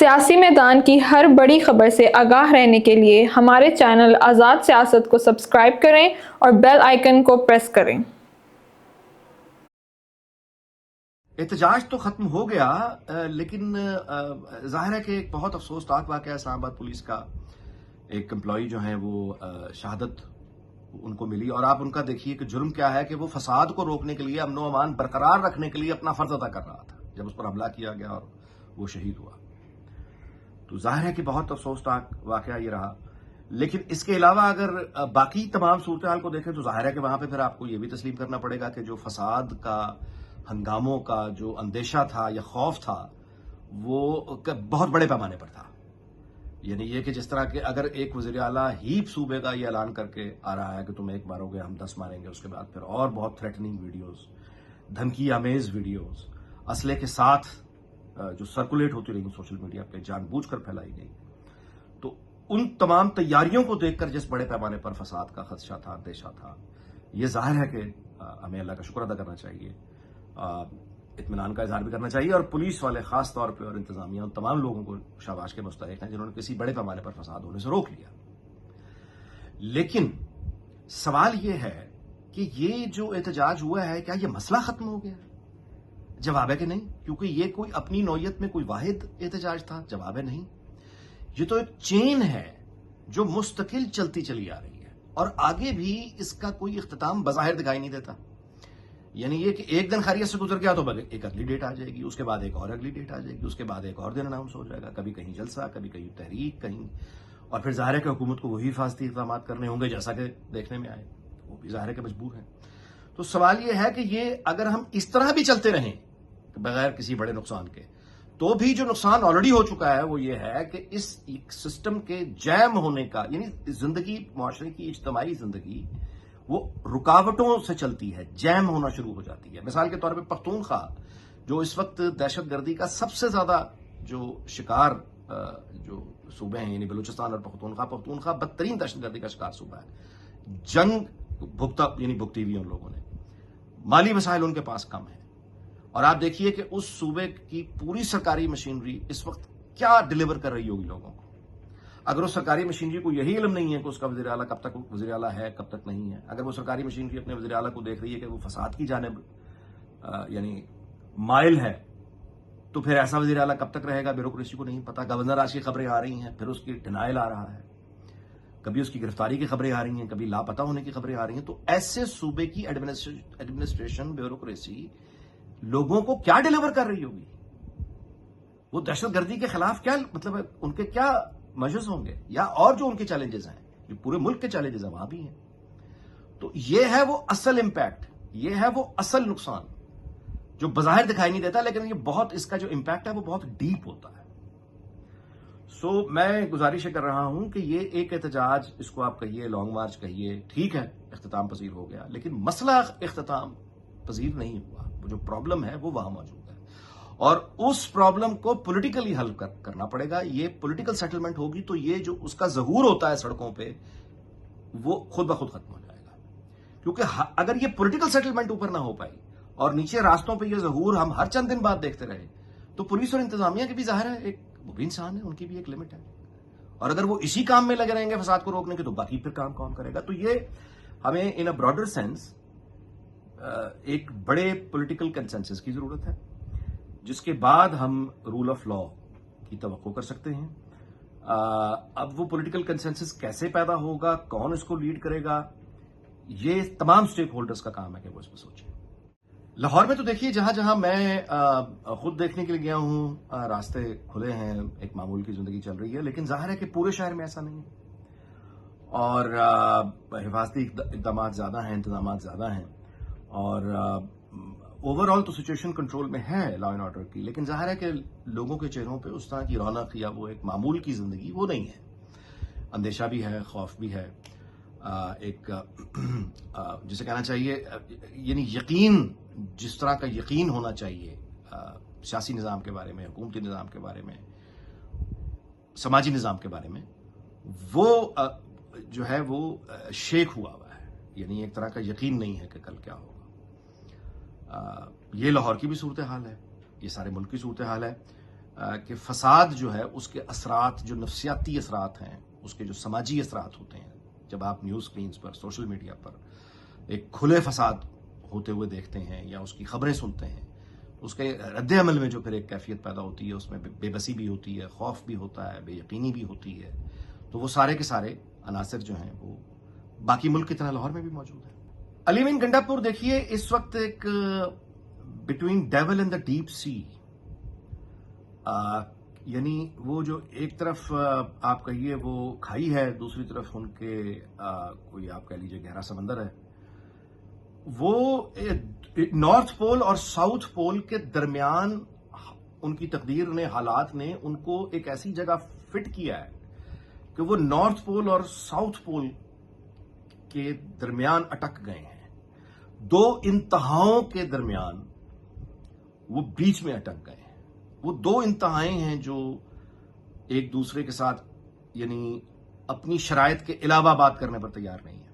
سیاسی میدان کی ہر بڑی خبر سے آگاہ رہنے کے لیے ہمارے چینل آزاد سیاست کو سبسکرائب کریں اور بیل آئیکن کو پریس کریں۔ احتجاج تو ختم ہو گیا، لیکن ظاہر ہے کہ ایک بہت افسوسناک واقعہ اسلام آباد پولیس کا ایک امپلائی جو ہیں وہ شہادت ان کو ملی، اور آپ ان کا دیکھیے کہ جرم کیا ہے کہ وہ فساد کو روکنے کے لیے، امن و امان برقرار رکھنے کے لیے اپنا فرض ادا کر رہا تھا جب اس پر حملہ کیا گیا اور وہ شہید ہوا۔ تو ظاہر ہے کہ بہت افسوسناک واقعہ یہ رہا، لیکن اس کے علاوہ اگر باقی تمام صورتحال کو دیکھیں تو ظاہر ہے کہ وہاں پہ پھر آپ کو یہ بھی تسلیم کرنا پڑے گا کہ جو فساد کا، ہنگاموں کا جو اندیشہ تھا یا خوف تھا وہ بہت بڑے پیمانے پر تھا۔ یعنی یہ کہ جس طرح کہ اگر ایک وزیر اعلیٰ ہی صوبے کا یہ اعلان کر کے آ رہا ہے کہ تم ایک مارو گے ہم 10 ماریں گے، اس کے بعد پھر اور بہت تھریٹننگ ویڈیوز، دھمکی آمیز ویڈیوز اسلحے کے ساتھ جو سرکولیٹ ہوتی رہی سوشل میڈیا پہ، جان بوجھ کر پھیلائی گئی، تو ان تمام تیاریوں کو دیکھ کر جس بڑے پیمانے پر فساد کا خدشہ تھا، اندیشہ تھا، یہ ظاہر ہے کہ ہمیں اللہ کا شکر ادا کرنا چاہیے، اطمینان کا اظہار بھی کرنا چاہیے، اور پولیس والے خاص طور پہ اور انتظامیہ ان تمام لوگوں کو شاباش کے مستحق ہیں جنہوں نے کسی بڑے پیمانے پر فساد ہونے سے روک لیا۔ لیکن سوال یہ ہے کہ یہ جو احتجاج ہوا ہے کیا یہ مسئلہ ختم ہو گیا؟ جواب ہے کہ نہیں، کیونکہ یہ کوئی اپنی نوعیت میں کوئی واحد احتجاج تھا۔ جواب ہے نہیں، یہ تو ایک چین ہے جو مستقل چلتی چلی آ رہی ہے، اور آگے بھی اس کا کوئی اختتام بظاہر دکھائی نہیں دیتا۔ یعنی یہ کہ ایک دن خیریت سے گزر گیا تو ایک اگلی ڈیٹ آ جائے گی، اس کے بعد ایک اور اگلی ڈیٹ آ جائے گی، اس کے بعد ایک اور دن اناؤنس ہو جائے گا، کبھی کہیں جلسہ، کبھی کہیں تحریک، کہیں، اور پھر ظاہر ہے کہ حکومت کو وہی حفاظتی اقدامات کرنے ہوں گے جیسا کہ دیکھنے میں آئے، وہ بھی ظاہر ہے کہ مجبور ہیں۔ تو سوال یہ ہے کہ یہ اگر ہم اس طرح بھی چلتے رہیں بغیر کسی بڑے نقصان کے، تو بھی جو نقصان آلریڈی ہو چکا ہے وہ یہ ہے کہ اس سسٹم کے جیم ہونے کا، یعنی زندگی، معاشرے کی اجتماعی زندگی وہ رکاوٹوں سے چلتی ہے، جیم ہونا شروع ہو جاتی ہے۔ مثال کے طور پہ پختونخوا جو اس وقت دہشت گردی کا سب سے زیادہ جو شکار جو صوبے ہیں، یعنی بلوچستان اور پختونخوا بدترین دہشت گردی کا شکار صوبہ ہے۔ جنگ بھگتی ہوئی ان لوگوں نے، مالی وسائل ان کے پاس کم ہے، اور آپ دیکھیے کہ اس صوبے کی پوری سرکاری مشینری اس وقت کیا ڈیلیور کر رہی ہوگی لوگوں کو۔ اگر اس سرکاری مشینری کو یہی علم نہیں ہے کہ اس کا وزیر اعلیٰ کب تک وزیر اعلیٰ ہے، کب تک نہیں ہے، اگر وہ سرکاری مشینری اپنے وزیر اعلیٰ کو دیکھ رہی ہے کہ وہ فساد کی جانب یعنی مائل ہے، تو پھر ایسا وزیر اعلیٰ کب تک رہے گا؟ بیوروکریسی کو نہیں پتا۔ گورنر آج کی خبریں آ رہی ہیں، پھر اس کی ڈینائل آ رہا ہے، کبھی اس کی گرفتاری کی خبریں آ رہی ہیں، کبھی لاپتہ ہونے کی خبریں آ رہی ہیں۔ تو ایسے صوبے کی ایڈمنسٹریشن، بیوروکریسی لوگوں کو کیا ڈیلیور کر رہی ہوگی؟ وہ دہشت گردی کے خلاف کیا، مطلب ان کے کیا میجرز ہوں گے، یا اور جو ان کے چیلنجز ہیں، جو پورے ملک کے چیلنجز ہیں وہاں بھی ہیں۔ تو یہ ہے وہ اصل امپیکٹ، یہ ہے وہ اصل نقصان جو بظاہر دکھائی نہیں دیتا، لیکن یہ بہت، اس کا جو امپیکٹ ہے وہ بہت ڈیپ ہوتا ہے۔ سو میں گزارش کر رہا ہوں کہ یہ ایک احتجاج، اس کو آپ کہیے لانگ مارچ کہیے، ٹھیک ہے اختتام پذیر ہو گیا، لیکن مسئلہ اختتام پذیر نہیں ہوا۔ وہ جو پرابلم ہے وہ وہاں موجود ہے، اور اس پرابلم کو پولیٹیکلی حل کرنا پڑے گا۔ یہ پولیٹیکل سیٹلمنٹ ہوگی تو یہ جو اس کا ظہور ہوتا ہے سڑکوں پہ وہ خود بخود ختم ہو جائے گا، کیونکہ اگر یہ پولیٹیکل سیٹلمنٹ اوپر نہ ہو پائی اور نیچے راستوں پہ یہ ظہور ہم ہر چند دن بعد دیکھتے رہے، تو پولیس اور انتظامیہ کی بھی ظاہر ہے ایک، وہ بھی انسان ہے، ان کی بھی ایک لمٹ ہے، اور اگر وہ اسی کام میں لگے رہیں گے فساد کو روکنے کے، تو باقی پھر کام کون کرے گا؟ تو یہ ہمیں ان اے براڈر سینس ایک بڑے پولیٹیکل کنسنسس کی ضرورت ہے، جس کے بعد ہم رول آف لا کی توقع کر سکتے ہیں۔ اب وہ پولیٹیکل کنسنسس کیسے پیدا ہوگا، کون اس کو لیڈ کرے گا، یہ تمام سٹیک ہولڈرز کا کام ہے کہ وہ اس پہ سوچیں۔ لاہور میں تو دیکھیے جہاں جہاں میں خود دیکھنے کے لیے گیا ہوں، راستے کھلے ہیں، ایک معمول کی زندگی چل رہی ہے، لیکن ظاہر ہے کہ پورے شہر میں ایسا نہیں ہے، اور حفاظتی اقدامات زیادہ ہیں، انتظامات زیادہ ہیں، اور اوور آل تو سچویشن کنٹرول میں ہے لا اینڈ آرڈر کی، لیکن ظاہر ہے کہ لوگوں کے چہروں پہ اس طرح کی رونق یا وہ ایک معمول کی زندگی وہ نہیں ہے۔ اندیشہ بھی ہے، خوف بھی ہے، ایک جسے کہنا چاہیے یعنی یقین، جس طرح کا یقین ہونا چاہیے سیاسی نظام کے بارے میں، حکومتی نظام کے بارے میں، سماجی نظام کے بارے میں، وہ جو ہے وہ شیک ہوا ہے، یعنی ایک طرح کا یقین نہیں ہے کہ کل کیا ہوگا۔ یہ لاہور کی بھی صورتحال ہے، یہ سارے ملک کی صورتحال ہے۔ کہ فساد جو ہے اس کے اثرات جو نفسیاتی اثرات ہیں، اس کے جو سماجی اثرات ہوتے ہیں، جب آپ نیوز سکرینز پر، سوشل میڈیا پر ایک کھلے فساد ہوتے ہوئے دیکھتے ہیں یا اس کی خبریں سنتے ہیں، اس کے رد عمل میں جو پھر ایک کیفیت پیدا ہوتی ہے، اس میں بے بسی بھی ہوتی ہے، خوف بھی ہوتا ہے، بے یقینی بھی ہوتی ہے، تو وہ سارے کے سارے عناصر جو ہیں وہ باقی ملک کی طرح لاہور میں بھی موجود ہیں۔ علی امین گنڈا پور دیکھیے اس وقت ایک between devil and the deep sea, یعنی وہ جو ایک طرف آپ کہیے وہ کھائی ہے، دوسری طرف ان کے کوئی آپ کہہ لیجیے گہرا سمندر ہے، وہ نارتھ پول اور ساؤتھ پول کے درمیان ان کی تقدیر نے، حالات نے ان کو ایک ایسی جگہ فٹ کیا ہے کہ وہ نارتھ پول اور ساؤتھ پول کے درمیان اٹک گئے ہیں، دو انتہاؤں کے درمیان وہ بیچ میں اٹک گئے ہیں۔ وہ دو انتہائیں ہیں جو ایک دوسرے کے ساتھ یعنی اپنی شرائط کے علاوہ بات کرنے پر تیار نہیں ہیں،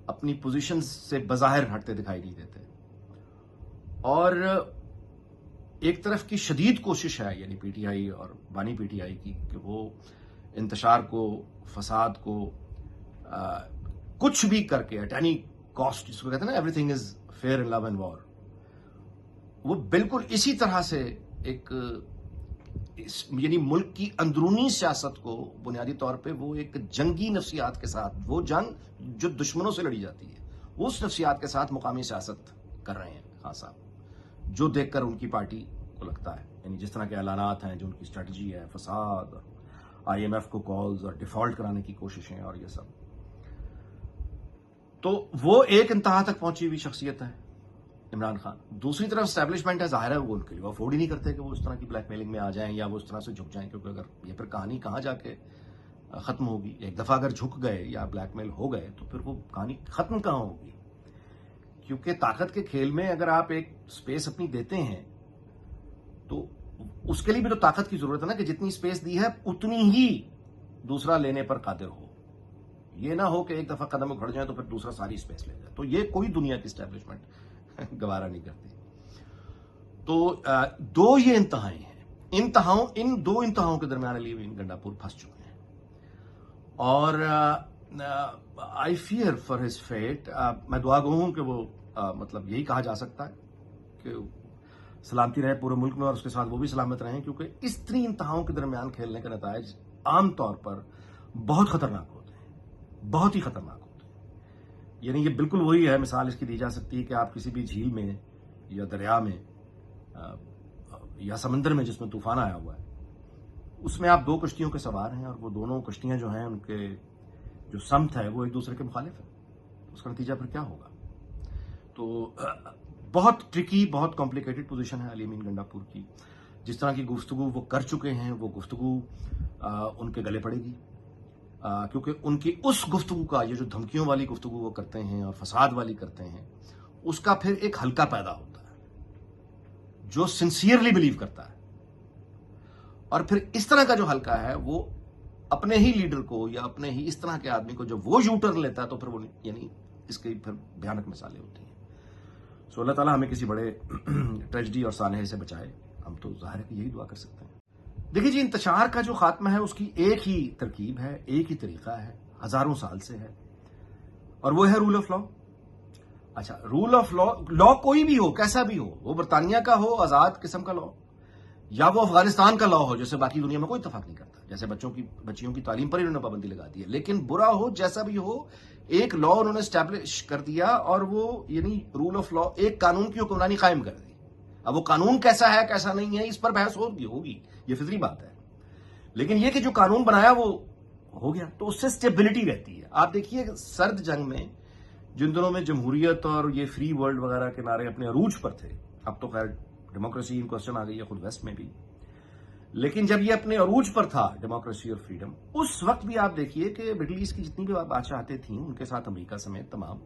اپنی پوزیشن سے بظاہر ہٹتے دکھائی نہیں دیتے، اور ایک طرف کی شدید کوشش ہے یعنی پی ٹی آئی اور بانی پی ٹی آئی کی کہ وہ انتشار کو، فساد کو کچھ بھی کر کے ایٹ اینی کاسٹ، جس کو کہتے ہیں نا everything is fair in love and war, وہ بالکل اسی طرح سے ایک یعنی ملک کی اندرونی سیاست کو بنیادی طور پہ وہ ایک جنگی نفسیات کے ساتھ، وہ جنگ جو دشمنوں سے لڑی جاتی ہے، وہ اس نفسیات کے ساتھ مقامی سیاست کر رہے ہیں خان صاحب، جو دیکھ کر ان کی پارٹی کو لگتا ہے، یعنی جس طرح کے اعلانات ہیں، جو ان کی اسٹریٹجی ہے، فساد، آئی ایم ایف کو کالز اور ڈیفالٹ کرانے کی کوششیں اور یہ سب، تو وہ ایک انتہا تک پہنچی ہوئی شخصیت ہے عمران خان۔ دوسری طرف اسٹیبلشمنٹ ہے، ظاہر ہے وہ ان کے لیے افورڈ ہی نہیں کرتے کہ وہ اس طرح کی بلیک میلنگ میں آ جائیں یا وہ اس طرح سے جھک جائیں، کیونکہ اگر یہ پھر کہانی کہاں جا کے ختم ہوگی؟ ایک دفعہ اگر جھک گئے یا بلیک میل ہو گئے تو پھر وہ کہانی ختم کہاں ہوگی؟ کیونکہ طاقت کے کھیل میں اگر آپ ایک سپیس اپنی دیتے ہیں تو اس کے لیے بھی تو طاقت کی ضرورت ہے نا، کہ جتنی سپیس دی ہے اتنی ہی دوسرا لینے پر قادر ہو، یہ نہ ہو کہ ایک دفعہ قدم اکھڑ جائیں تو پھر دوسرا ساری سپیس لے جائے، تو یہ کوئی دنیا کی اسٹیبلشمنٹ گوارا نہیں کرتی۔ تو دو یہ انتہائیں ہیں، ان دو انتہاؤں کے درمیان علی امین گنڈا پور پھنس چکے ہیں، اور I fear for his fate, میں دعا گو ہوں کہ وہ مطلب یہی کہا جا سکتا ہے کہ سلامتی رہے پورے ملک میں اور اس کے ساتھ وہ بھی سلامت رہیں، کیونکہ اس طرح انتہاؤں کے درمیان کھیلنے کے نتائج عام طور پر بہت خطرناک ہوتے ہیں، بہت ہی خطرناک ہوتے ہیں۔ یعنی یہ بالکل وہی ہے، مثال اس کی دی جا سکتی ہے کہ آپ کسی بھی جھیل میں یا دریا میں یا سمندر میں جس میں طوفان آیا ہوا ہے، اس میں آپ دو کشتیوں کے سوار ہیں، اور وہ دونوں کشتیاں جو ہیں ان کے جو سمت ہے وہ ایک دوسرے کے مخالف ہے، اس کا نتیجہ پھر کیا ہوگا؟ تو بہت ٹرکی، بہت کمپلیکیٹڈ پوزیشن ہے علی امین گنڈا پور کی۔ جس طرح کی گفتگو وہ کر چکے ہیں، وہ گفتگو ان کے گلے پڑے گی، کیونکہ ان کی اس گفتگو کا، یہ جو دھمکیوں والی گفتگو وہ کرتے ہیں اور فساد والی کرتے ہیں، اس کا پھر ایک حلقہ پیدا ہوتا ہے جو سنسیئرلی بلیو کرتا ہے، اور پھر اس طرح کا جو حلقہ ہے وہ اپنے ہی لیڈر کو یا اپنے ہی اس طرح کے آدمی کو جب وہ یو ٹرن لیتا ہے تو پھر وہ یعنی اس کی پھر بھیانک مثالیں ہوتی ہیں۔ سو اللہ تعالیٰ ہمیں کسی بڑے ٹریجڈی اور سانحے سے بچائے، ہم تو ظاہر ہے کہ یہی دعا کر سکتے ہیں۔ دیکھیے جی، انتشار کا جو خاتمہ ہے اس کی ایک ہی ترکیب ہے، ایک ہی طریقہ ہے، ہزاروں سال سے ہے، اور وہ ہے رول آف لا۔ اچھا، رول آف لا کوئی بھی ہو، کیسا بھی ہو، وہ برطانیہ کا ہو، آزاد قسم کا لا، یا وہ افغانستان کا لا ہو جیسے باقی دنیا میں کوئی اتفاق نہیں کرتا، جیسے بچیوں کی تعلیم پر انہوں نے پابندی لگا دی ہے، لیکن برا ہو جیسا بھی ہو، ایک لا انہوں نے اسٹیبلش کر دیا، اور وہ یعنی رول آف لا، ایک قانون کی حکمرانی قائم کر دی۔ اب وہ قانون کیسا ہے کیسا نہیں ہے اس پر بحث ہوگی، یہ فطری بات ہے، لیکن یہ کہ جو قانون بنایا وہ ہو گیا، تو اس سے اسٹیبلٹی رہتی ہے۔ آپ دیکھیے سرد جنگ میں جن دنوں میں جمہوریت اور یہ فری ورلڈ وغیرہ کے نعرے اپنے عروج پر تھے، اب تو خیر ڈیموکریسی ان کوسچن آ گئی ہے خود ویسٹ میں بھی، لیکن جب یہ اپنے عروج پر تھا ڈیموکریسی اور فریڈم، اس وقت بھی آپ دیکھیے کہ مڈل ایسٹ کی جتنی بھی بادشاہتیں تھیں ان کے ساتھ امریکہ سمیت تمام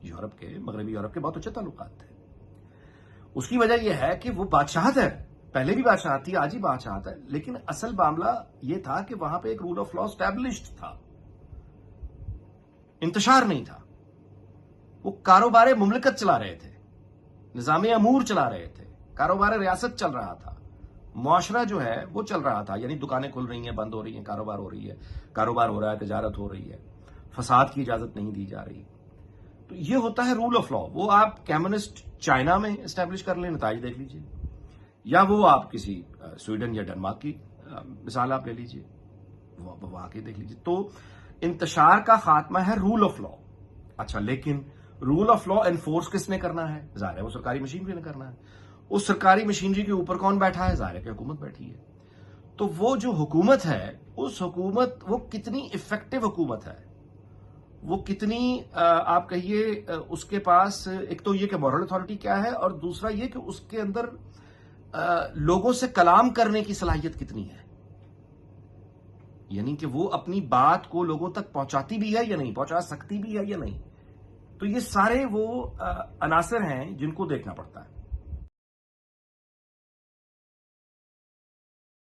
یورپ کے، مغربی یورپ کے بہت اچھے تعلقات تھے۔ اس کی وجہ یہ ہے کہ وہ بادشاہت ہے، پہلے بھی بادشاہت تھی، آج ہی بادشاہت ہے، لیکن اصل معاملہ یہ تھا کہ وہاں پہ ایک رول آف لا اسٹیبلشڈ تھا، انتشار نہیں تھا۔ وہ کاروبار مملکت چلا رہے تھے، نظام امور چلا رہے تھے، کاروبار ریاست چل رہا تھا، معاشرہ جو ہے وہ چل رہا تھا، یعنی دکانیں کھل رہی ہیں، بند ہو رہی ہیں، کاروبار ہو رہی ہے، کاروبار ہو رہا ہے، تجارت ہو رہی ہے، فساد کی اجازت نہیں دی جا رہی. تو یہ ہوتا ہے رول آف لا. وہ آپ کمیونسٹ چائنا میں اسٹیبلش کر لیں، نتائج دیکھ لیجئے، یا وہ آپ کسی سویڈن یا ڈنمارک کی مثال آپ لے لیجئے، وہاں کے دیکھ لیجئے. تو انتشار کا خاتمہ ہے رول آف لا. اچھا، لیکن رول آف لا انفورس کس نے کرنا ہے؟ ظاہر ہے وہ سرکاری مشینری نے کرنا ہے. اس سرکاری مشینری کے اوپر کون بیٹھا ہے؟ ظاہر ہے کہ حکومت بیٹھی ہے. تو وہ جو حکومت ہے، اس حکومت وہ کتنی افیکٹو حکومت ہے، وہ کتنی آپ کہیے اس کے پاس ایک تو یہ کہ مورل اتھارٹی کیا ہے، اور دوسرا یہ کہ اس کے اندر لوگوں سے کلام کرنے کی صلاحیت کتنی ہے، یعنی کہ وہ اپنی بات کو لوگوں تک پہنچاتی بھی ہے یا نہیں، پہنچا سکتی بھی ہے یا نہیں. تو یہ سارے وہ عناصر ہیں جن کو دیکھنا پڑتا ہے.